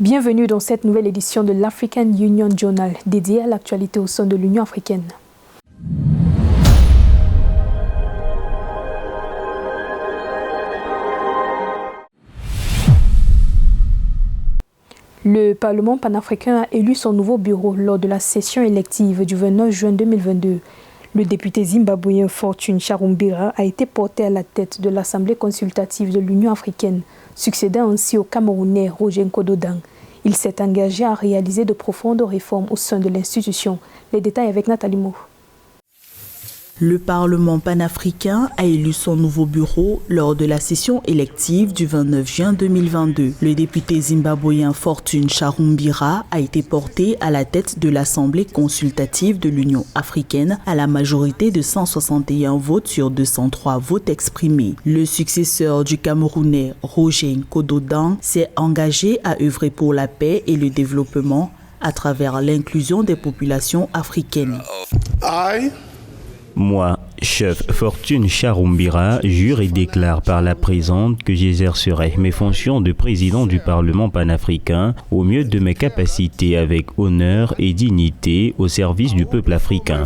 Bienvenue dans cette nouvelle édition de l'African Union Journal, dédiée à l'actualité au sein de l'Union africaine. Le Parlement panafricain a élu son nouveau bureau lors de la session élective du 29 juin 2022. Le député zimbabwéen Fortune Charumbira a été porté à la tête de l'Assemblée consultative de l'Union africaine, succédant ainsi au Camerounais Roger Nkodo-Dang. Il s'est engagé à réaliser de profondes réformes au sein de l'institution. Les détails avec Nathalie Mo. Le Parlement panafricain a élu son nouveau bureau lors de la session élective du 29 juin 2022. Le député zimbabwéen Fortune Charumbira a été porté à la tête de l'Assemblée consultative de l'Union africaine à la majorité de 161 votes sur 203 votes exprimés. Le successeur du Camerounais Roger Nkodo-Dang s'est engagé à œuvrer pour la paix et le développement à travers l'inclusion des populations africaines. Moi, chef Fortune Charumbira, jure et déclare par la présente que j'exercerai mes fonctions de président du Parlement panafricain au mieux de mes capacités avec honneur et dignité au service du peuple africain.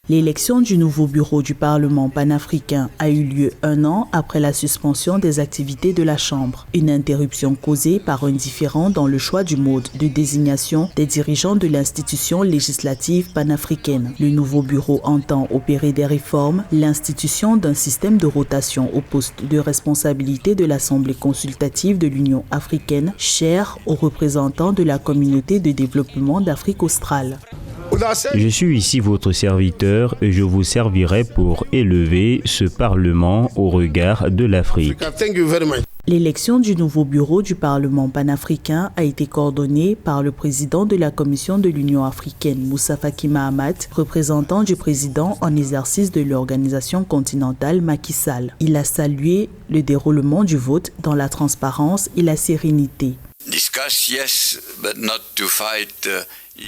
L'élection du nouveau bureau du Parlement panafricain a eu lieu un an après la suspension des activités de la Chambre. Une interruption causée par un différend dans le choix du mode de désignation des dirigeants de l'institution législative panafricaine. Le nouveau bureau entend opérer des réformes, l'institution d'un système de rotation au poste de responsabilité de l'Assemblée consultative de l'Union africaine, chère aux représentants de la communauté de développement d'Afrique australe. Je suis ici votre serviteur et je vous servirai pour élever ce Parlement au regard de l'Afrique. L'élection du nouveau bureau du Parlement panafricain a été coordonnée par le président de la Commission de l'Union africaine, Moussa Faki Mahamat, représentant du président en exercice de l'organisation continentale Macky Sall. Il a salué le déroulement du vote dans la transparence et la sérénité.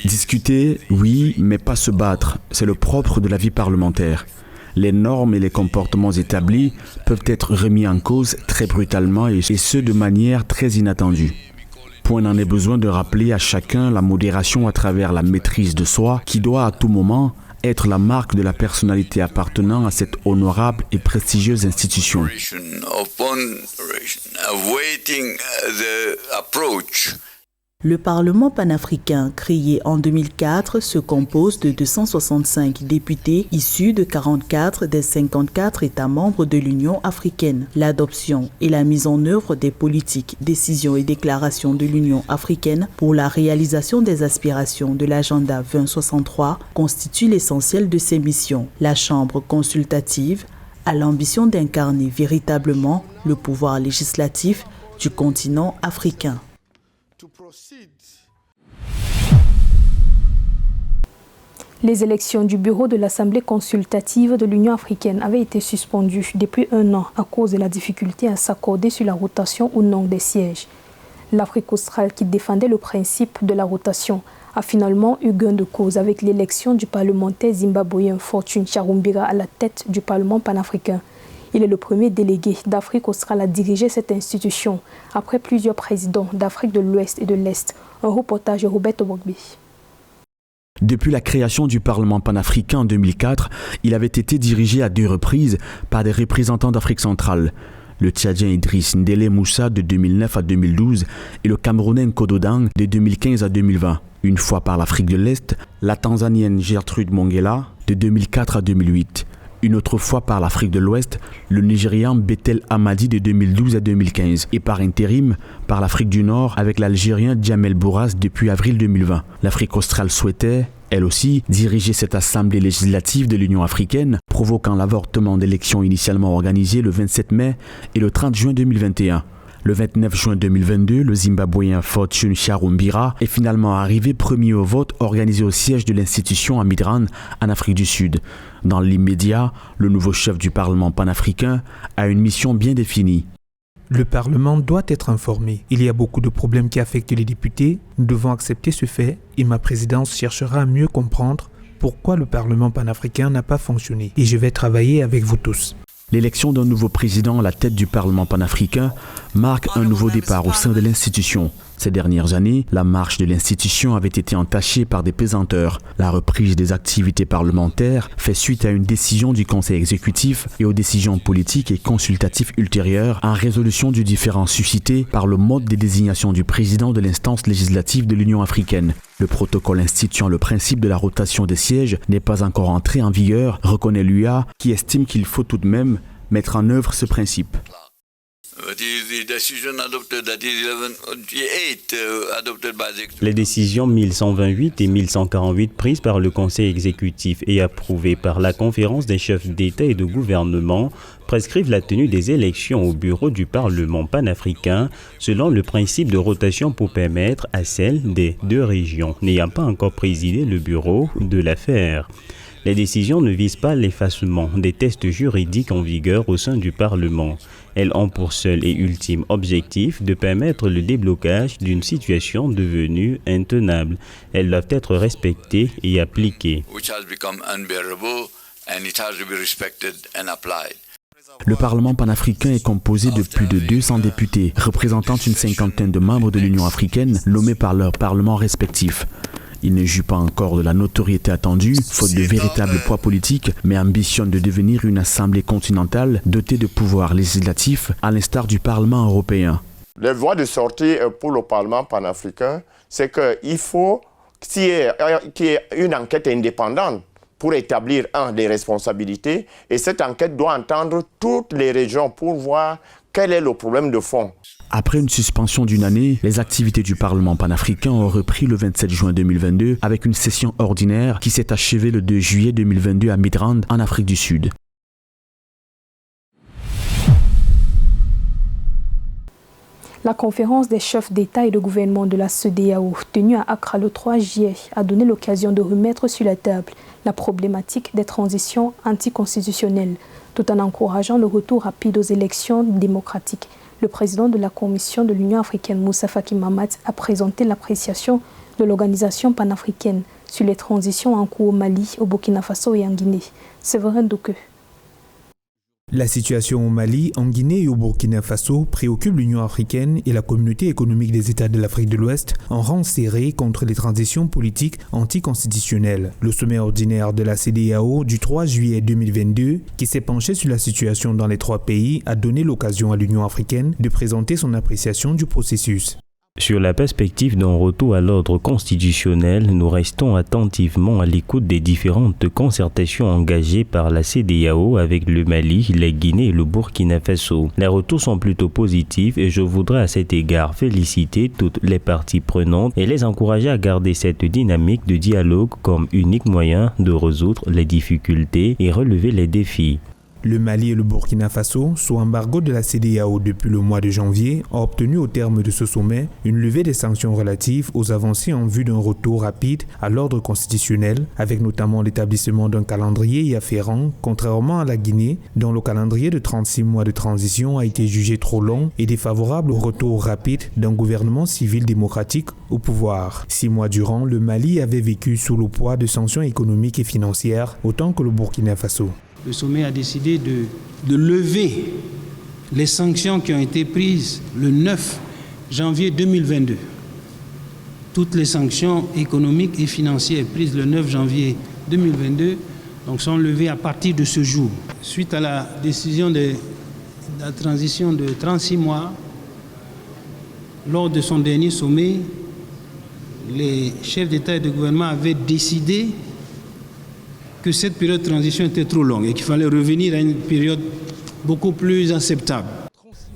Discuter, oui, mais pas se battre. C'est le propre de la vie parlementaire. Les normes et les comportements établis peuvent être remis en cause très brutalement et ce de manière très inattendue. Point n'en est besoin de rappeler à chacun la modération à travers la maîtrise de soi qui doit à tout moment être la marque de la personnalité appartenant à cette honorable et prestigieuse institution. Le Parlement panafricain, créé en 2004, se compose de 265 députés issus de 44 des 54 États membres de l'Union africaine. L'adoption et la mise en œuvre des politiques, décisions et déclarations de l'Union africaine pour la réalisation des aspirations de l'agenda 2063 constituent l'essentiel de ses missions. La Chambre consultative a l'ambition d'incarner véritablement le pouvoir législatif du continent africain. Les élections du bureau de l'Assemblée consultative de l'Union africaine avaient été suspendues depuis un an à cause de la difficulté à s'accorder sur la rotation ou non des sièges. L'Afrique australe, qui défendait le principe de la rotation, a finalement eu gain de cause avec l'élection du parlementaire zimbabwéen Fortune Charumbira à la tête du Parlement panafricain. Il est le premier délégué d'Afrique australe à diriger cette institution, après plusieurs présidents d'Afrique de l'Ouest et de l'Est. Un reportage de Roberto Bogbi. Depuis la création du Parlement panafricain en 2004, il avait été dirigé à 2 reprises par des représentants d'Afrique centrale. Le Tchadien Idriss Ndele Moussa de 2009 à 2012 et le Camerounais Nkodo-Dang de 2015 à 2020. Une fois par l'Afrique de l'Est, la Tanzanienne Gertrude Mongela de 2004 à 2008. Une autre fois par l'Afrique de l'Ouest, le Nigérian Bethel Hamadi de 2012 à 2015 et par intérim par l'Afrique du Nord avec l'Algérien Djamel Bourras depuis avril 2020. L'Afrique australe souhaitait, elle aussi, diriger cette assemblée législative de l'Union africaine, provoquant l'avortement d'élections initialement organisées le 27 mai et le 30 juin 2021. Le 29 juin 2022, le Zimbabwéen Fortune Charumbira est finalement arrivé premier au vote organisé au siège de l'institution à Midrand, en Afrique du Sud. Dans l'immédiat, le nouveau chef du Parlement panafricain a une mission bien définie. Le Parlement doit être informé. Il y a beaucoup de problèmes qui affectent les députés. Nous devons accepter ce fait et ma présidence cherchera à mieux comprendre pourquoi le Parlement panafricain n'a pas fonctionné. Et je vais travailler avec vous tous. L'élection d'un nouveau président à la tête du Parlement panafricain marque un nouveau départ au sein de l'institution. Ces dernières années, la marche de l'institution avait été entachée par des pesanteurs. La reprise des activités parlementaires fait suite à une décision du Conseil exécutif et aux décisions politiques et consultatives ultérieures en résolution du différend suscité par le mode de désignation du président de l'instance législative de l'Union africaine. Le protocole instituant le principe de la rotation des sièges n'est pas encore entré en vigueur, reconnaît l'UA, qui estime qu'il faut tout de même mettre en œuvre ce principe. Les décisions 1128 et 1148 prises par le Conseil exécutif et approuvées par la conférence des chefs d'État et de gouvernement prescrivent la tenue des élections au bureau du Parlement panafricain selon le principe de rotation pour permettre à celles des deux régions n'ayant pas encore présidé le bureau de la faire. Les décisions ne visent pas l'effacement des tests juridiques en vigueur au sein du Parlement. Elles ont pour seul et ultime objectif de permettre le déblocage d'une situation devenue intenable. Elles doivent être respectées et appliquées. Le Parlement panafricain est composé de plus de 200 députés, représentant une cinquantaine de membres de l'Union africaine nommés par leurs parlements respectifs. Il ne joue pas encore de la notoriété attendue, faute de véritable poids politique, mais ambitionne de devenir une assemblée continentale dotée de pouvoirs législatifs, à l'instar du Parlement européen. Les voies de sortie pour le Parlement panafricain, c'est qu'il faut qu'il y ait une enquête indépendante pour établir, des responsabilités. Et cette enquête doit entendre toutes les régions pour voir quel est le problème de fond. Après une suspension d'une année, les activités du Parlement panafricain ont repris le 27 juin 2022 avec une session ordinaire qui s'est achevée le 2 juillet 2022 à Midrand, en Afrique du Sud. La conférence des chefs d'État et de gouvernement de la CEDEAO, tenue à Accra le 3 juillet, a donné l'occasion de remettre sur la table la problématique des transitions anticonstitutionnelles, tout en encourageant le retour rapide aux élections démocratiques. Le président de la Commission de l'Union africaine, Moussa Faki Mahamat, a présenté l'appréciation de l'organisation panafricaine sur les transitions en cours au Mali, au Burkina Faso et en Guinée. Séverin Douke. La situation au Mali, en Guinée et au Burkina Faso préoccupe l'Union africaine et la communauté économique des États de l'Afrique de l'Ouest en rang serré contre les transitions politiques anticonstitutionnelles. Le sommet ordinaire de la CEDEAO du 3 juillet 2022, qui s'est penché sur la situation dans les trois pays, a donné l'occasion à l'Union africaine de présenter son appréciation du processus. Sur la perspective d'un retour à l'ordre constitutionnel, nous restons attentivement à l'écoute des différentes concertations engagées par la CEDEAO avec le Mali, la Guinée et le Burkina Faso. Les retours sont plutôt positifs et je voudrais à cet égard féliciter toutes les parties prenantes et les encourager à garder cette dynamique de dialogue comme unique moyen de résoudre les difficultés et relever les défis. Le Mali et le Burkina Faso, sous embargo de la CEDEAO depuis le mois de janvier, ont obtenu au terme de ce sommet une levée des sanctions relatives aux avancées en vue d'un retour rapide à l'ordre constitutionnel, avec notamment l'établissement d'un calendrier y afférent, contrairement à la Guinée, dont le calendrier de 36 mois de transition a été jugé trop long et défavorable au retour rapide d'un gouvernement civil démocratique au pouvoir. 6 mois durant, le Mali avait vécu sous le poids de sanctions économiques et financières, autant que le Burkina Faso. Le sommet a décidé de lever les sanctions qui ont été prises le 9 janvier 2022. Toutes les sanctions économiques et financières prises le 9 janvier 2022 sont levées à partir de ce jour. Suite à la décision de la transition de 36 mois, lors de son dernier sommet, les chefs d'État et de gouvernement avaient décidé que cette période de transition était trop longue et qu'il fallait revenir à une période beaucoup plus acceptable.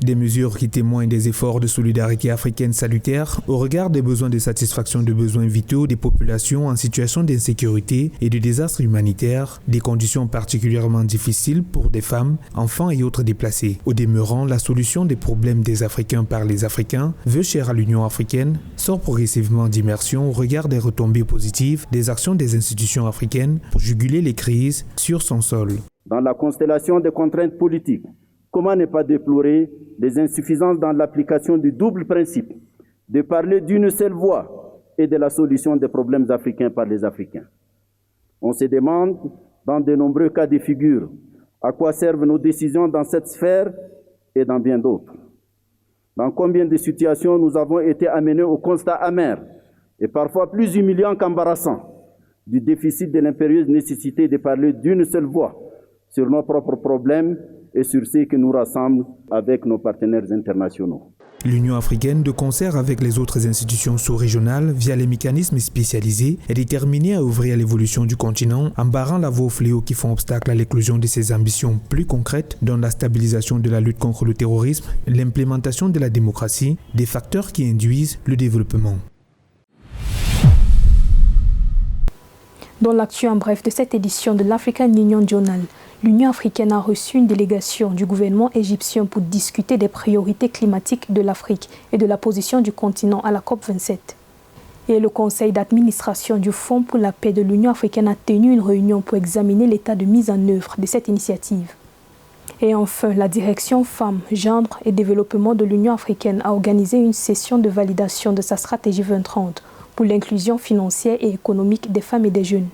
Des mesures qui témoignent des efforts de solidarité africaine salutaires au regard des besoins de satisfaction de besoins vitaux des populations en situation d'insécurité et de désastre humanitaire, des conditions particulièrement difficiles pour des femmes, enfants et autres déplacés. Au demeurant, la solution des problèmes des Africains par les Africains, vœu cher à l'Union africaine, sort progressivement d'immersion au regard des retombées positives des actions des institutions africaines pour juguler les crises sur son sol. Dans la constellation des contraintes politiques, comment ne pas déplorer les insuffisances dans l'application du double principe de parler d'une seule voix et de la solution des problèmes africains par les Africains. On se demande, dans de nombreux cas de figure, À quoi servent nos décisions dans cette sphère et dans bien d'autres? Dans combien de situations nous avons été amenés au constat amer et parfois plus humiliant qu'embarrassant du déficit de l'impérieuse nécessité de parler d'une seule voix sur nos propres problèmes et sur ce qui nous rassemble avec nos partenaires internationaux. L'Union africaine, de concert avec les autres institutions sous-régionales, via les mécanismes spécialisés, est déterminée à œuvrer à l'évolution du continent en barrant la voie aux fléaux qui font obstacle à l'éclosion de ses ambitions plus concrètes, dont la stabilisation de la lutte contre le terrorisme, l'implémentation de la démocratie, des facteurs qui induisent le développement. Dans l'actu en bref de cette édition de l'African Union Journal, l'Union africaine a reçu une délégation du gouvernement égyptien pour discuter des priorités climatiques de l'Afrique et de la position du continent à la COP27. Et le conseil d'administration du Fonds pour la paix de l'Union africaine a tenu une réunion pour examiner l'état de mise en œuvre de cette initiative. Et enfin, la direction Femmes, Genre et Développement de l'Union africaine a organisé une session de validation de sa stratégie 2030 pour l'inclusion financière et économique des femmes et des jeunes.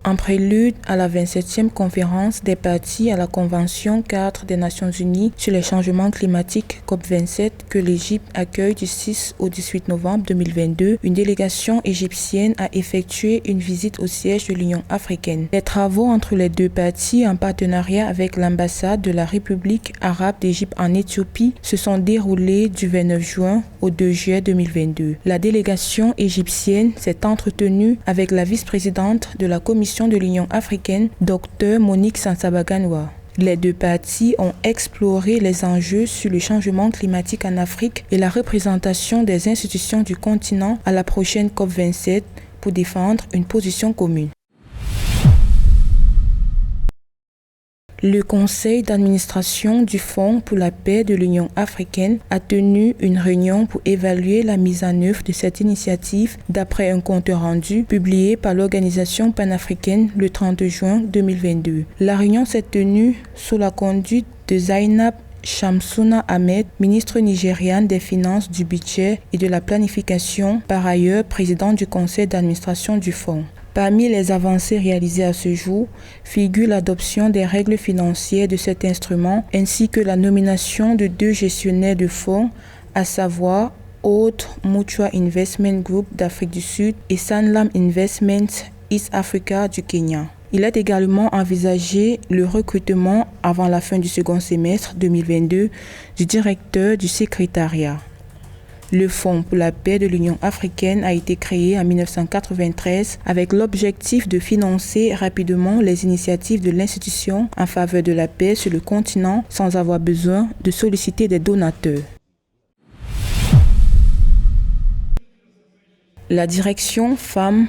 En prélude à la 27e conférence des parties à la Convention 4 des Nations Unies sur les changements climatiques COP27 que l'Égypte accueille du 6 au 18 novembre 2022, une délégation égyptienne a effectué une visite au siège de l'Union africaine. Les travaux entre les deux parties en partenariat avec l'ambassade de la République arabe d'Égypte en Éthiopie se sont déroulés du 29 juin au 2 juillet 2022. La délégation égyptienne s'est entretenue avec la vice-présidente de la Commission de l'Union africaine, Dr Monique Sansabaganwa. Les deux parties ont exploré les enjeux sur le changement climatique en Afrique et la représentation des institutions du continent à la prochaine COP27 pour défendre une position commune. Le conseil d'administration du Fonds pour la paix de l'Union africaine a tenu une réunion pour évaluer la mise en œuvre de cette initiative d'après un compte rendu publié par l'organisation panafricaine le 30 juin 2022. La réunion s'est tenue sous la conduite de Zainab Shamsuna Ahmed, ministre nigériane des Finances, du Budget et de la Planification, par ailleurs présidente du conseil d'administration du Fonds. Parmi les avancées réalisées à ce jour figure l'adoption des règles financières de cet instrument ainsi que la nomination de 2 gestionnaires de fonds, à savoir Old Mutual Investment Group d'Afrique du Sud et Sanlam Investments East Africa du Kenya. Il est également envisagé le recrutement avant la fin du second semestre 2022 du directeur du secrétariat. Le Fonds pour la paix de l'Union africaine a été créé en 1993 avec l'objectif de financer rapidement les initiatives de l'institution en faveur de la paix sur le continent sans avoir besoin de solliciter des donateurs. La direction Femmes,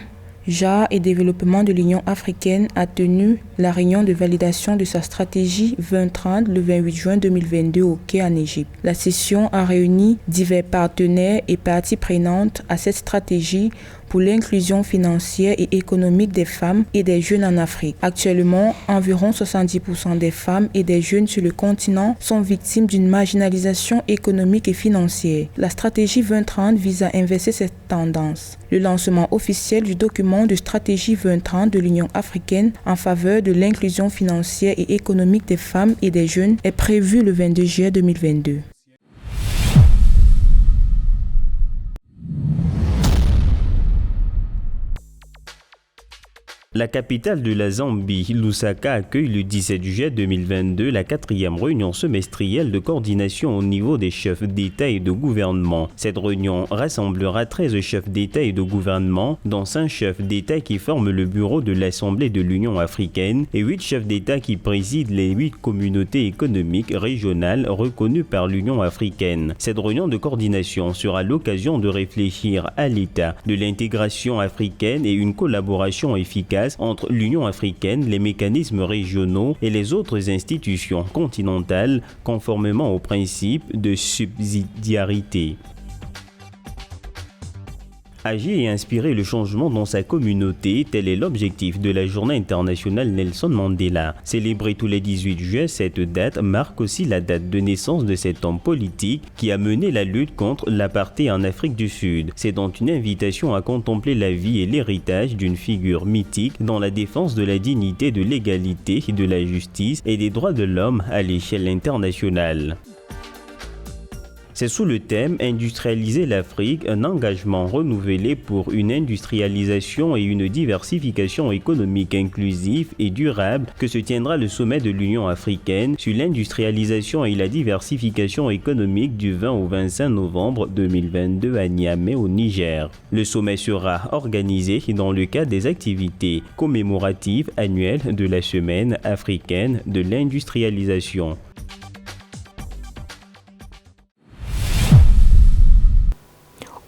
Genre et Développement de l'Union africaine a tenu la réunion de validation de sa stratégie 2030 le 28 juin 2022 au Caire en Égypte. La session a réuni divers partenaires et parties prenantes à cette stratégie pour l'inclusion financière et économique des femmes et des jeunes en Afrique. Actuellement, environ 70% des femmes et des jeunes sur le continent sont victimes d'une marginalisation économique et financière. La stratégie 2030 vise à inverser cette tendance. Le lancement officiel du document de stratégie 2030 de l'Union africaine en faveur de l'inclusion financière et économique des femmes et des jeunes est prévu le 22 juillet 2022. La capitale de la Zambie, Lusaka, accueille le 17 juillet 2022 la 4e réunion semestrielle de coordination au niveau des chefs d'État et de gouvernement. Cette réunion rassemblera 13 chefs d'État et de gouvernement, dont 5 chefs d'État qui forment le bureau de l'Assemblée de l'Union africaine et 8 chefs d'État qui président les 8 communautés économiques régionales reconnues par l'Union africaine. Cette réunion de coordination sera l'occasion de réfléchir à l'état de l'intégration africaine et une collaboration efficace entre l'Union africaine, les mécanismes régionaux et les autres institutions continentales, conformément au principe de subsidiarité. Agir et inspirer le changement dans sa communauté, tel est l'objectif de la Journée internationale Nelson Mandela. Célébrée tous les 18 juin, cette date marque aussi la date de naissance de cet homme politique qui a mené la lutte contre l'apartheid en Afrique du Sud. C'est donc une invitation à contempler la vie et l'héritage d'une figure mythique dans la défense de la dignité, de l'égalité, de la justice et des droits de l'homme à l'échelle internationale. C'est sous le thème « Industrialiser l'Afrique », un engagement renouvelé pour une industrialisation et une diversification économique inclusive et durable que se tiendra le sommet de l'Union africaine sur l'industrialisation et la diversification économique du 20 au 25 novembre 2022 à Niamey au Niger. Le sommet sera organisé dans le cadre des activités commémoratives annuelles de la Semaine africaine de l'industrialisation.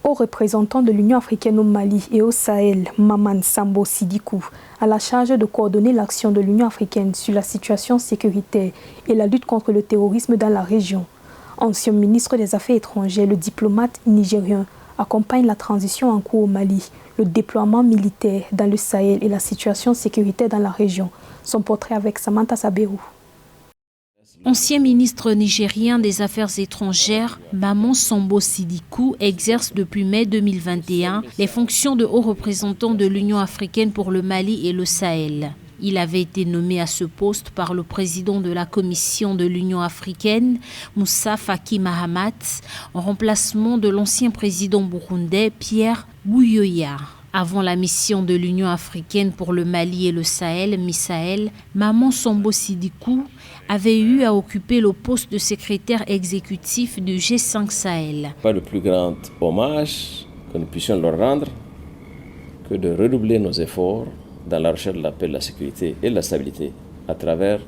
Haut représentant de l'Union africaine au Mali et au Sahel, Maman Sambo Sidikou, a la charge de coordonner l'action de l'Union africaine sur la situation sécuritaire et la lutte contre le terrorisme dans la région. Ancien ministre des Affaires étrangères, le diplomate nigérien accompagne la transition en cours au Mali, le déploiement militaire dans le Sahel et la situation sécuritaire dans la région. Son portrait avec Samantha Saberou. Ancien ministre nigérien des Affaires étrangères, Maman Sambo Sidikou exerce depuis mai 2021 les fonctions de haut représentant de l'Union africaine pour le Mali et le Sahel. Il avait été nommé à ce poste par le président de la Commission de l'Union africaine, Moussa Faki Mahamat, en remplacement de l'ancien président burundais Pierre Buyoya. Avant la mission de l'Union africaine pour le Mali et le Sahel, MISAEL, Maman Sambo Sidikou avait eu à occuper le poste de secrétaire exécutif du G5 Sahel. Pas le plus grand hommage que nous puissions leur rendre que de redoubler nos efforts dans la recherche de la paix, de la sécurité et de la stabilité à travers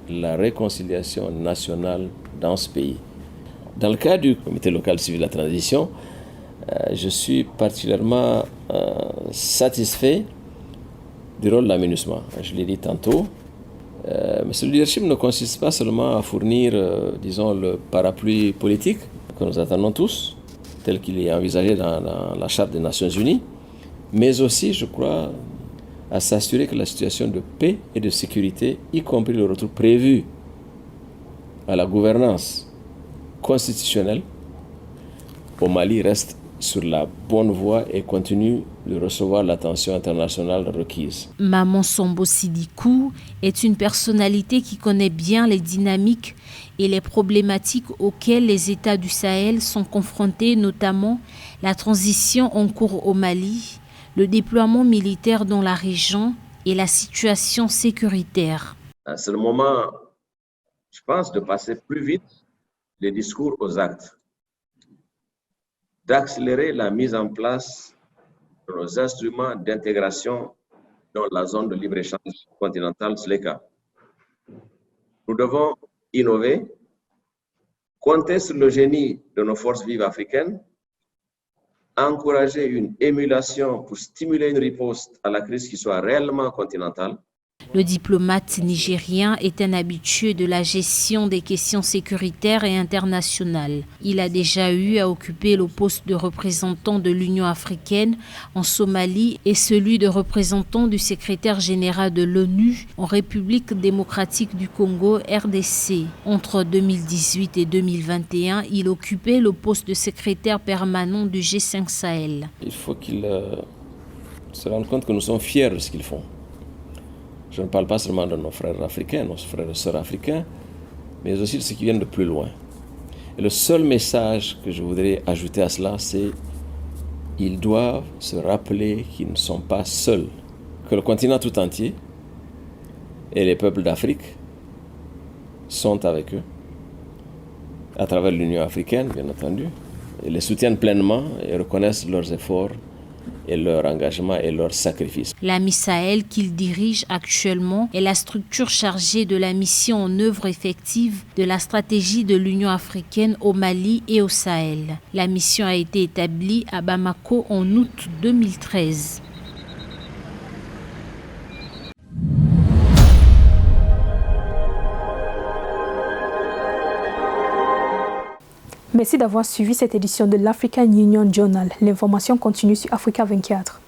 la réconciliation nationale dans ce pays. Dans le cas du comité local civil de la transition, je suis particulièrement satisfait du rôle de la MINUSMA. Je l'ai dit tantôt, mais ce leadership ne consiste pas seulement à fournir, disons, le parapluie politique que nous attendons tous, tel qu'il est envisagé dans la Charte des Nations Unies, mais aussi, je crois, à s'assurer que la situation de paix et de sécurité, y compris le retour prévu à la gouvernance constitutionnelle, au Mali reste sur la bonne voie et continue de recevoir l'attention internationale requise. Maman Sambo Sidikou est une personnalité qui connaît bien les dynamiques et les problématiques auxquelles les États du Sahel sont confrontés, notamment la transition en cours au Mali, le déploiement militaire dans la région et la situation sécuritaire. C'est le moment, je pense, de passer plus vite des discours aux actes, d'accélérer la mise en place de nos instruments d'intégration dans la zone de libre-échange continentale SLECA. Nous devons innover, compter sur le génie de nos forces vives africaines, encourager une émulation pour stimuler une riposte à la crise qui soit réellement continentale. Le diplomate nigérien est un habitué de la gestion des questions sécuritaires et internationales. Il a déjà eu à occuper le poste de représentant de l'Union africaine en Somalie et celui de représentant du secrétaire général de l'ONU en République démocratique du Congo, RDC. Entre 2018 et 2021, il occupait le poste de secrétaire permanent du G5 Sahel. Il faut qu'ils se rendent compte que nous sommes fiers de ce qu'ils font. Je ne parle pas seulement de nos frères africains, nos frères et sœurs africains, mais aussi de ceux qui viennent de plus loin. Et le seul message que je voudrais ajouter à cela, c'est qu'ils doivent se rappeler qu'ils ne sont pas seuls, que le continent tout entier et les peuples d'Afrique sont avec eux, à travers l'Union africaine, bien entendu, et les soutiennent pleinement et reconnaissent leurs efforts et leur engagement et leur sacrifice. La MISAEL qu'il dirige actuellement est la structure chargée de la mission en œuvre effective de la stratégie de l'Union africaine au Mali et au Sahel. La mission a été établie à Bamako en août 2013. Mais Merci d'avoir suivi cette édition de l'African Union Journal. L'information continue sur Africa 24.